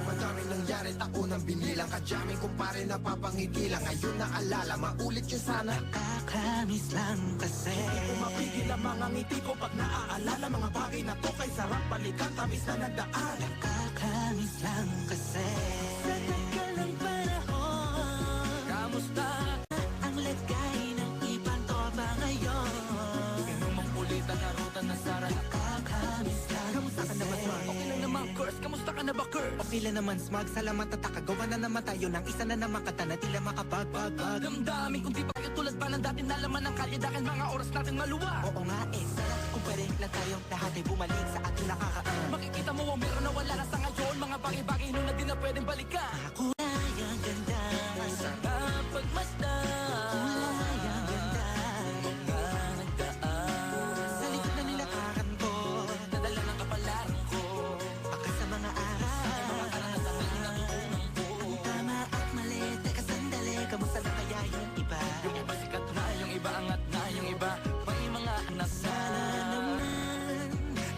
Madaming nangyari, tako ng binilang. Kadyaming kumpare napapangiti lang. Ngayon naalala, maulit yun sana. Nakakamiss lang kasi Hindi ko mapigil ang mga ngiti ko pag naaalala. Mga bagay na to kay sarap balikan, tamis na nagdaan. Nakakamiss lang kasi sa tagal ng panahon, Kamusta? ang lagay ng ibang tropa ngayon. Inumang ulit ang narutan na sara. Nakakamiss lang Kamusta ka naman, Mark? Okay lang naman, Curse. Kamusta ka na ba, Curse? Okay lang naman, Smug. Salamat at nakagawa na naman tayo ng isa na naman kata na tila makapagbag. Damdamin kung di pa kayo tulad pa ng dati na laman ng kalye. Dahil mga oras natin maluwa. Oo nga eh, sarap kung pwede lang tayong lahat ay bumalik sa ating nakakaan. Makikita mo ang meron na wala na sa ngayon. Mga bagay-bagay nun na di na pwedeng balikan. Kulay ang ganda, Sarap pagmasdan. kulay ang ganda. Mga nagdaan. Sa likod na nilakaran ko, Nadala ng kapalaran ko. baka sa mga aral. Ang tama at mali, teka sandali, kamusta na kaya yung iba? Yung iba sikat na, yung iba angat na, yung iba may mga anak na. Sana naman,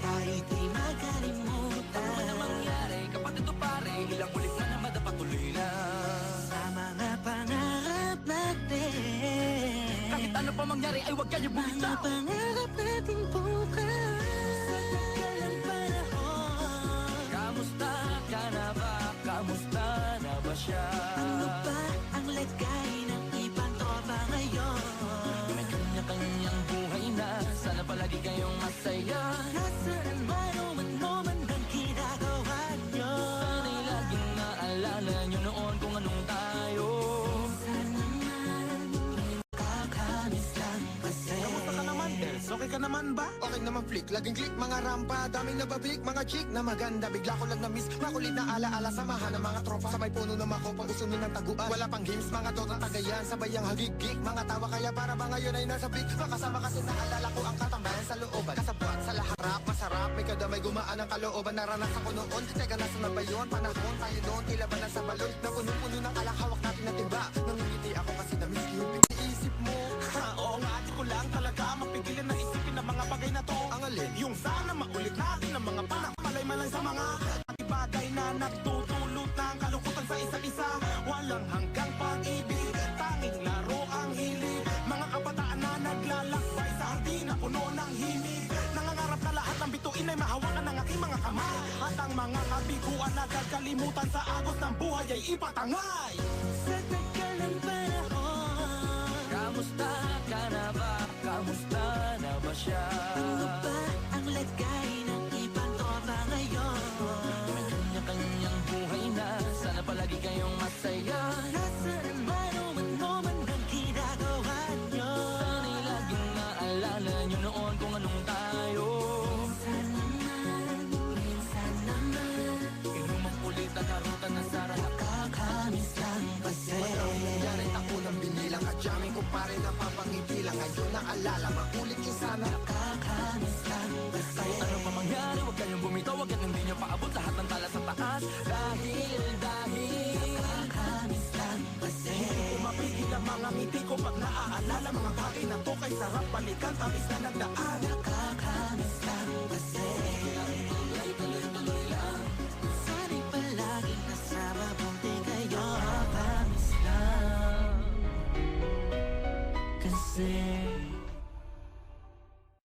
tayo di magkalimutan. Ano man ang mangyari, kapatid o pare, ilang ulit na naman patuloy na. Sa mga pangarap natin, Kahit ano pa mangyari ay huwag kayo mga bumitaw. pangarap natin bukas. Sa tagal ng panahon, Kamusta ka na ba? Kamusta na ba siya? ano ba ang lagay ng ibang tropa ngayon? May kanya-kanyang buhay na, sana palagi kayong masaya. Nasaan man o ano man ang ginagawa nyo? Sana'y laging naalala nyo noon kung anong tayo. Minsan naman, nakakamiss lang kasi. Kamusta ka naman, Els? Okay ka naman ba? Okay naman, flick. Laging click, mga rampa. Daming nabablik, mga chick na maganda. Bigla ko lang na-miss. Makulit na ala-ala, samahan ng mga tropa. Sa may puno na makopang usuno ng taguan. Wala pang games, mga dotang tagayan. Sabay ang hagig-gig, mga tawa. Kaya para ba ngayon ay nasa big? Makasama kasi naalala ko ang katambayan sa looban. Kasabwat sa laharap, masarap. May kadamay gumaan ang kalooban. Naranasan ko noon. Teka, nasa na ba yun? Panahon tayo noon. Tila ba nasa balon? Na puno-puno ng alak, hawak natin na tiba. Nangingiti ako kasi na-miss yung piniisip mo. Oo nga, di ko lang talaga mapigilan na isipin ang mga bagay na to. Ang alin? Yung sana maulit natin ang mga panahon. Malay-malay sa mga bagay na nagtutulot ng kalukutan sa isa't isa. Walang hanggang pag-ibig, tanging laro ang hilig. Mga kabataan na naglalakbay sa hardin na puno ng himig. Nangangarap na lahat ng bituin ay mahawakan ng aking mga kamay. At ang mga kabiguan na kagalimutan sa agos ng buhay ay ipatangay. Sa tagal ng panahon, Kamusta ka na ba? Kamusta na ba siya? ano ba ang lagay ng ibang tropa ngayon? May kanya-kanyang buhay na, sana palagi kayong masaya. Nasaan man o ano man ang ginagawa nyo? Sana'y laging naalala nyo noon kung anong tayo. Minsan naman, Inumang ulit ang narutan na sara. nakakamiss lang kasi. Madaming nangyari, tako ng binilang. Kadyaming kumpare napapangiti lang. Ngayon naalala, maulit yun sana. Nakakamiss lang kasi. Kahit ano pa mangyari, huwag kayong bumitaw. Huwag yan hindi nyo paabot lahat ng tala sa taas. Dahil Nakakamiss lang kasi. hindi ko mapigil ang mga ngiti ko pag naaalala. Mga bagay na to kay sarap balikan, tamis na nagdaan. Nakakamiss lang kasi. Tuloy-tuloy lang. Sana'y palaging nasa mabuti kayo. Nakakamiss lang kasi.